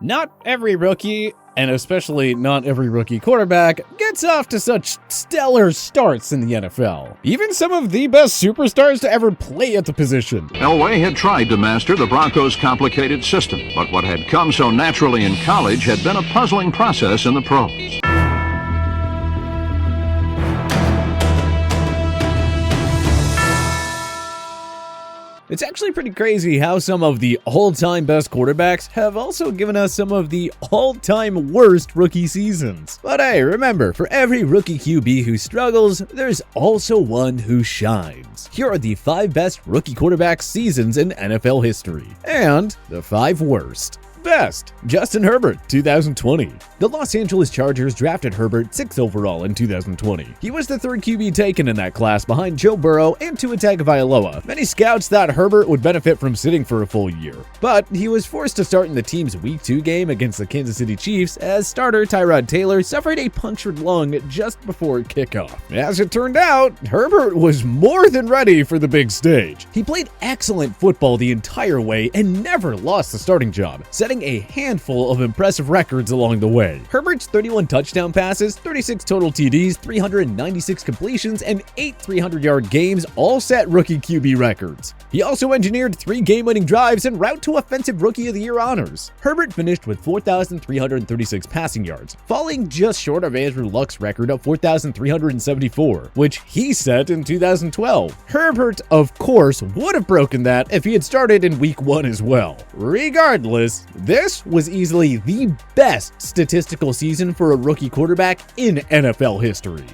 Not every rookie, and especially not every rookie quarterback, gets off to such stellar starts in the NFL. Even some of the best superstars to ever play at the position. Elway had tried to master the Broncos' complicated system, but what had come so naturally in college had been a puzzling process in the pros. It's actually pretty crazy how some of the all-time best quarterbacks have also given us some of the all-time worst rookie seasons. But hey, remember, for every rookie QB who struggles, there's also one who shines. Here are the 5 best rookie quarterback seasons in NFL history, and the 5 worst. Best, Justin Herbert, 2020. The Los Angeles Chargers drafted Herbert 6th overall in 2020. He was the 3rd QB taken in that class behind Joe Burrow and Tua Tagovailoa. Many scouts thought Herbert would benefit from sitting for a full year, but he was forced to start in the team's Week 2 game against the Kansas City Chiefs as starter Tyrod Taylor suffered a punctured lung just before kickoff. As it turned out, Herbert was more than ready for the big stage. He played excellent football the entire way and never lost the starting job, setting a handful of impressive records along the way. Herbert's 31 touchdown passes, 36 total TDs, 396 completions, and 8 300-yard games all set rookie QB records. He also engineered 3 game-winning drives en route to Offensive Rookie of the Year honors. Herbert finished with 4,336 passing yards, falling just short of Andrew Luck's record of 4,374, which he set in 2012. Herbert, of course, would have broken that if he had started in Week 1 as well. Regardless, this was easily the best statistical season for a rookie quarterback in NFL history.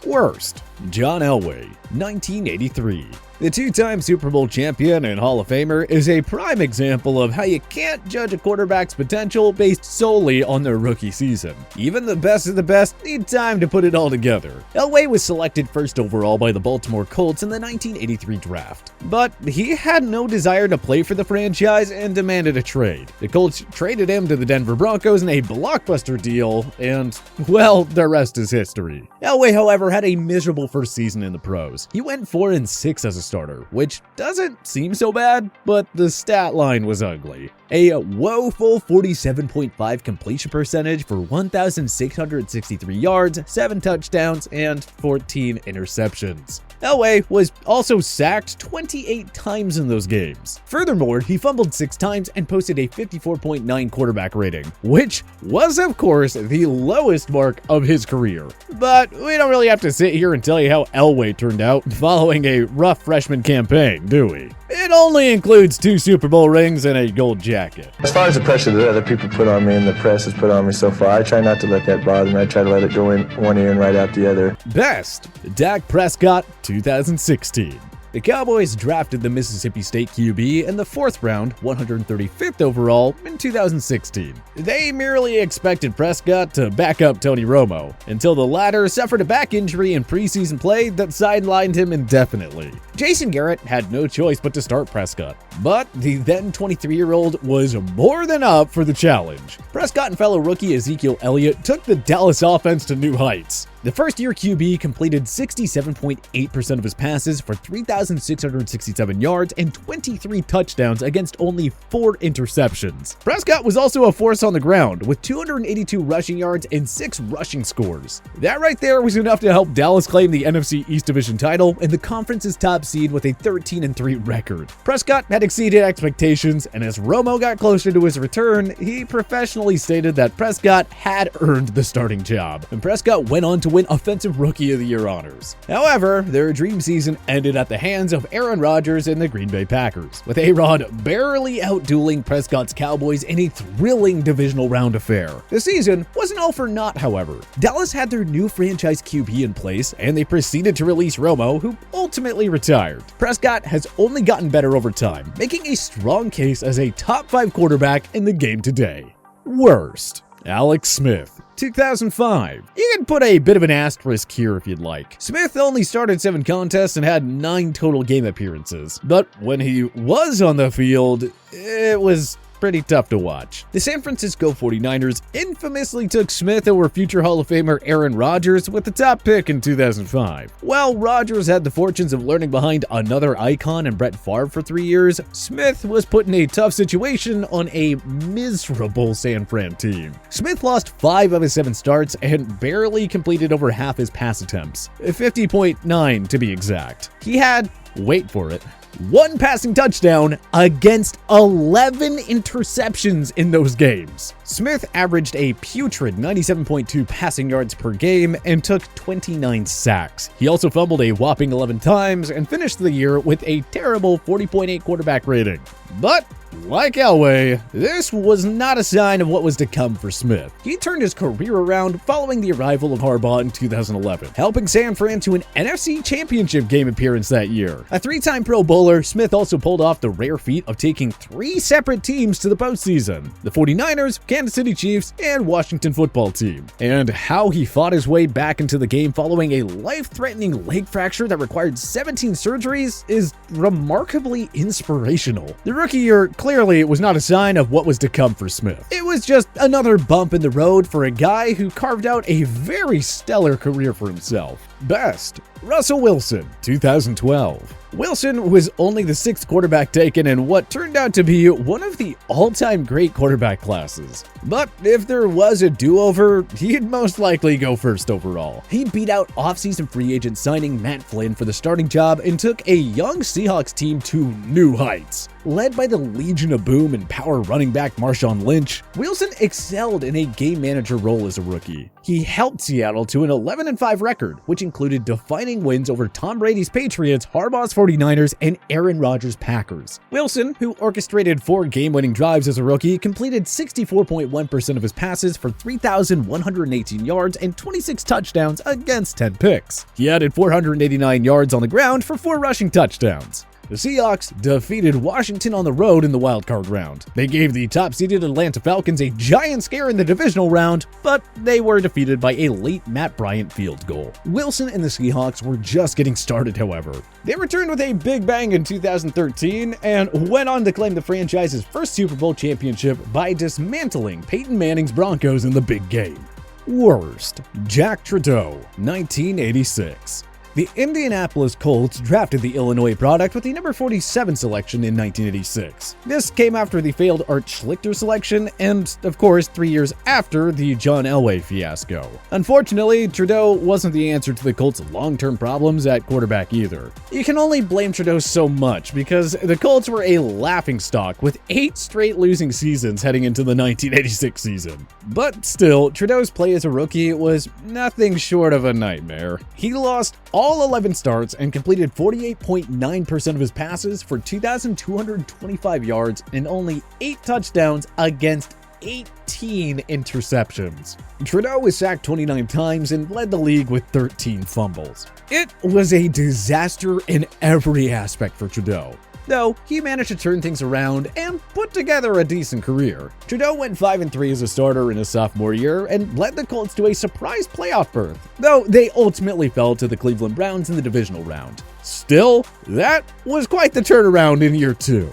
Worst, John Elway, 1983. The 2-time Super Bowl champion and Hall of Famer is a prime example of how you can't judge a quarterback's potential based solely on their rookie season. Even the best of the best need time to put it all together. Elway was selected 1st overall by the Baltimore Colts in the 1983 draft, but he had no desire to play for the franchise and demanded a trade. The Colts traded him to the Denver Broncos in a blockbuster deal, and, well, the rest is history. Elway, however, had a miserable first season in the pros. He went 4-6 as a starter, which doesn't seem so bad, but the stat line was ugly. A woeful 47.5 completion percentage for 1,663 yards, 7 touchdowns, and 14 interceptions. Elway was also sacked 28 times in those games. Furthermore, he fumbled 6 times and posted a 54.9 quarterback rating, which was, of course, the lowest mark of his career. But we don't really have to sit here and tell you how Elway turned out following a rough freshman campaign, do we? It only includes 2 Super Bowl rings and a gold jacket. As far as the pressure that other people put on me and the press has put on me so far, I try not to let that bother me. I try to let it go in one ear and right out the other. Best, Dak Prescott, 2016. The Cowboys drafted the Mississippi State QB in the 4th round, 135th overall, in 2016. They merely expected Prescott to back up Tony Romo, until the latter suffered a back injury in preseason play that sidelined him indefinitely. Jason Garrett had no choice but to start Prescott, but the then 23-year-old was more than up for the challenge. Prescott and fellow rookie Ezekiel Elliott took the Dallas offense to new heights. The first-year QB completed 67.8% of his passes for 3,667 yards and 23 touchdowns against only 4 interceptions. Prescott was also a force on the ground with 282 rushing yards and 6 rushing scores. That right there was enough to help Dallas claim the NFC East Division title and the conference's top seed with a 13-3 record. Prescott had exceeded expectations, and as Romo got closer to his return, he professionally stated that Prescott had earned the starting job, and Prescott went on to win Offensive Rookie of the Year honors. However, their dream season ended at the hands of Aaron Rodgers and the Green Bay Packers, with A-Rod barely outdueling Prescott's Cowboys in a thrilling divisional round affair. The season wasn't all for naught, however. Dallas had their new franchise QB in place, and they proceeded to release Romo, who ultimately retired. Prescott has only gotten better over time, making a strong case as a top 5 quarterback in the game today. Worst, Alex Smith, 2005. You can put a bit of an asterisk here if you'd like. Smith only started 7 contests and had 9 total game appearances, but when he was on the field, it was pretty tough to watch. The San Francisco 49ers infamously took Smith over future Hall of Famer Aaron Rodgers with the top pick in 2005. While Rodgers had the fortunes of learning behind another icon and Brett Favre for 3 years, Smith was put in a tough situation on a miserable San Fran team. Smith lost 5 of his 7 starts and barely completed over half his pass attempts, 50.9 to be exact. He had, wait for it, 1 passing touchdown against 11 interceptions in those games. Smith averaged a putrid 97.2 passing yards per game and took 29 sacks. He also fumbled a whopping 11 times and finished the year with a terrible 40.8 quarterback rating. But like Elway, this was not a sign of what was to come for Smith. He turned his career around following the arrival of Harbaugh in 2011, helping San Fran to an NFC Championship game appearance that year. A 3-time Pro Bowler, Smith also pulled off the rare feat of taking 3 separate teams to the postseason: the 49ers, Kansas City Chiefs, and Washington Football Team. And how he fought his way back into the game following a life-threatening leg fracture that required 17 surgeries is remarkably inspirational. The rookie year clearly was not a sign of what was to come for Smith. It was just another bump in the road for a guy who carved out a very stellar career for himself. Best, Russell Wilson, 2012. Wilson was only the 6th quarterback taken in what turned out to be one of the all-time great quarterback classes. But if there was a do-over, he'd most likely go first overall. He beat out offseason free agent signing Matt Flynn for the starting job and took a young Seahawks team to new heights. Led by the Legion of Boom and power running back Marshawn Lynch, Wilson excelled in a game manager role as a rookie. He helped Seattle to an 11-5 record, which included defining wins over Tom Brady's Patriots, Harbaugh's 49ers, and Aaron Rodgers' Packers. Wilson, who orchestrated 4 game-winning drives as a rookie, completed 64.1% of his passes for 3,118 yards and 26 touchdowns against 10 picks. He added 489 yards on the ground for 4 rushing touchdowns. The Seahawks defeated Washington on the road in the wildcard round. They gave the top-seeded Atlanta Falcons a giant scare in the divisional round, but they were defeated by a late Matt Bryant field goal. Wilson and the Seahawks were just getting started, however. They returned with a big bang in 2013 and went on to claim the franchise's first Super Bowl championship by dismantling Peyton Manning's Broncos in the big game. Worst, Jack TRUDEAU, 1986. The Indianapolis Colts drafted the Illinois product with the number 47 selection in 1986. This came after the failed Art Schlichter selection and, of course, 3 years after the John Elway fiasco. Unfortunately, TRUDEAU wasn't the answer to the Colts' long-term problems at quarterback either. You can only blame TRUDEAU so much because the Colts were a laughingstock with 8 straight losing seasons heading into the 1986 season. But still, TRUDEAU's play as a rookie was nothing short of a nightmare. He lost all 11 starts and completed 48.9% of his passes for 2,225 yards and only 8 touchdowns against 18 interceptions. TRUDEAU was sacked 29 times and led the league with 13 fumbles. It was a disaster in every aspect for TRUDEAU. Though, he managed to turn things around and put together a decent career. TRUDEAU went 5-3 as a starter in his sophomore year and led the Colts to a surprise playoff berth, though they ultimately fell to the Cleveland Browns in the divisional round. Still, that was quite the turnaround in year 2.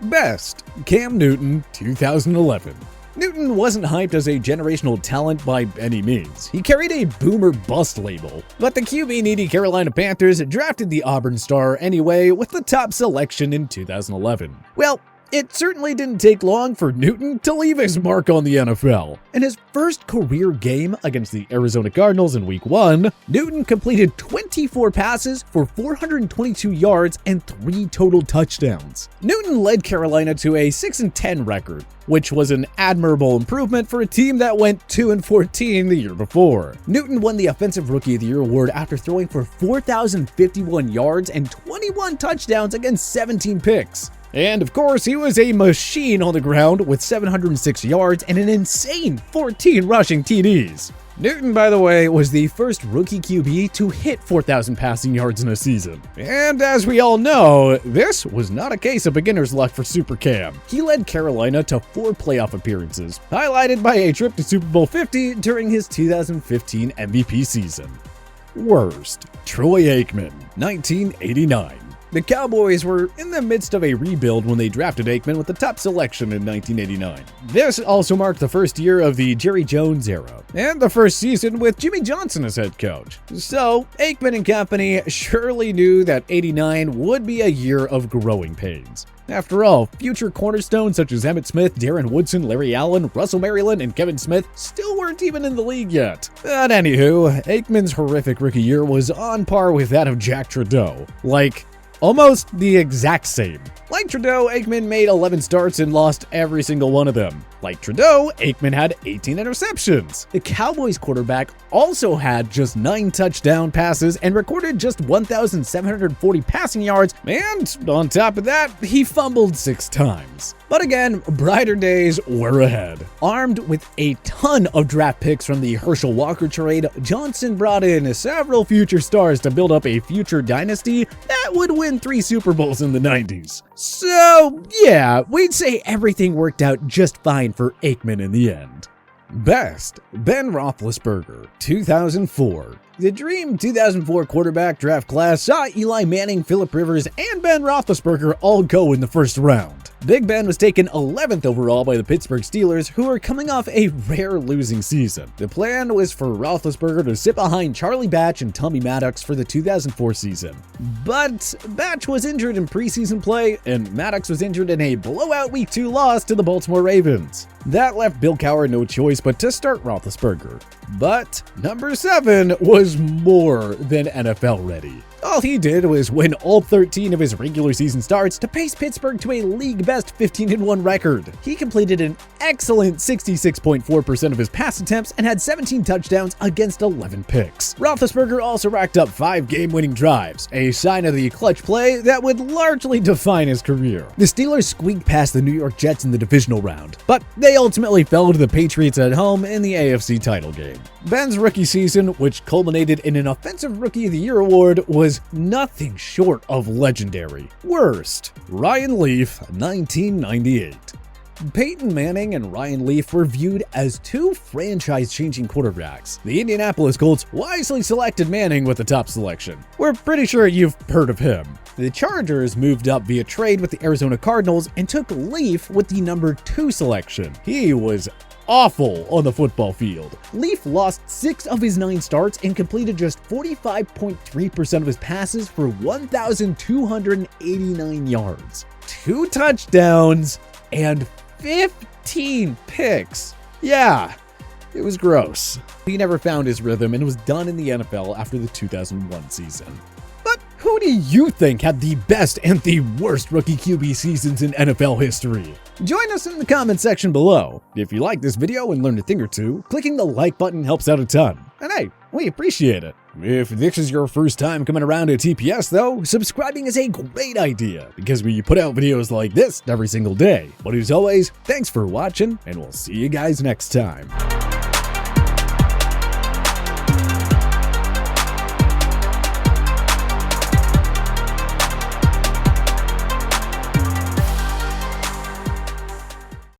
Best, Cam Newton, 2011. Newton wasn't hyped as a generational talent by any means. He carried a boomer bust label, but the QB-needy Carolina Panthers drafted the Auburn star anyway with the top selection in 2011. Well, it certainly didn't take long for Newton to leave his mark on the NFL. In his first career game against the Arizona Cardinals in Week 1, Newton completed 24 passes for 422 yards and 3 total touchdowns. Newton led Carolina to a 6-10 record, which was an admirable improvement for a team that went 2-14 the year before. Newton won the Offensive Rookie of the Year award after throwing for 4,051 yards and 21 touchdowns against 17 picks. And of course, he was a machine on the ground with 706 yards and an insane 14 rushing TDs. Newton, by the way, was the first rookie QB to hit 4,000 passing yards in a season. And as we all know, this was not a case of beginner's luck for Super Cam. He led Carolina to 4 playoff appearances, highlighted by a trip to Super Bowl 50 during his 2015 MVP season. Worst, Troy Aikman, 1989. The Cowboys were in the midst of a rebuild when they drafted Aikman with the top selection in 1989. This also marked the first year of the Jerry Jones era, and the first season with Jimmy Johnson as head coach. So, Aikman and company surely knew that '89 would be a year of growing pains. After all, future cornerstones such as Emmitt Smith, Darren Woodson, Larry Allen, Russell Maryland, and Kevin Smith still weren't even in the league yet. But anywho, Aikman's horrific rookie year was on par with that of Jack TRUDEAU. Like, almost the exact same. Like TRUDEAU, Aikman made 11 starts and lost every single one of them. Like TRUDEAU, Aikman had 18 interceptions. The Cowboys quarterback also had just 9 touchdown passes and recorded just 1,740 passing yards, and on top of that, he fumbled 6 times. But again, brighter days were ahead. Armed with a ton of draft picks from the Herschel Walker trade, Johnson brought in several future stars to build up a future dynasty that would win 3 Super Bowls in the 90s. So, yeah, we'd say everything worked out just fine for Aikman in the end. Best, Ben Roethlisberger, 2004. The Dream 2004 quarterback draft class saw Eli Manning, Phillip Rivers, and Ben Roethlisberger all go in the first round. Big Ben was taken 11th overall by the Pittsburgh Steelers, who were coming off a rare losing season. The plan was for Roethlisberger to sit behind Charlie Batch and Tommy Maddox for the 2004 season. But Batch was injured in preseason play, and Maddox was injured in a blowout Week 2 loss to the Baltimore Ravens. That left Bill Cowher no choice but to start Roethlisberger. But number 7 was more than NFL ready. All he did was win all 13 of his regular season starts to pace Pittsburgh to a league-best 15-1 record. He completed an excellent 66.4% of his pass attempts and had 17 touchdowns against 11 picks. Roethlisberger also racked up 5 game-winning drives, a sign of the clutch play that would largely define his career. The Steelers squeaked past the New York Jets in the divisional round, but they ultimately fell to the Patriots at home in the AFC title game. Ben's rookie season, which culminated in an Offensive Rookie of the Year award, was nothing short of legendary. Worst, Ryan Leaf, 1998. Peyton Manning and Ryan Leaf were viewed as 2 franchise-changing quarterbacks. The Indianapolis Colts wisely selected Manning with the top selection. We're pretty sure you've heard of him. The Chargers moved up via trade with the Arizona Cardinals and took Leaf with the number 2 selection. He was awful on the football field. Leaf lost 6 of his 9 starts and completed just 45.3% of his passes for 1,289 yards, 2 touchdowns, and 15 picks. Yeah, it was gross. He never found his rhythm and was done in the NFL after the 2001 season. But who do you think had the best and the worst rookie QB seasons in NFL history? Join us in the comment section below. If you like this video and learned a thing or two, clicking the like button helps out a ton. And hey, we appreciate it. If this is your first time coming around to TPS though, subscribing is a great idea because we put out videos like this every single day. But as always, thanks for watching and we'll see you guys next time.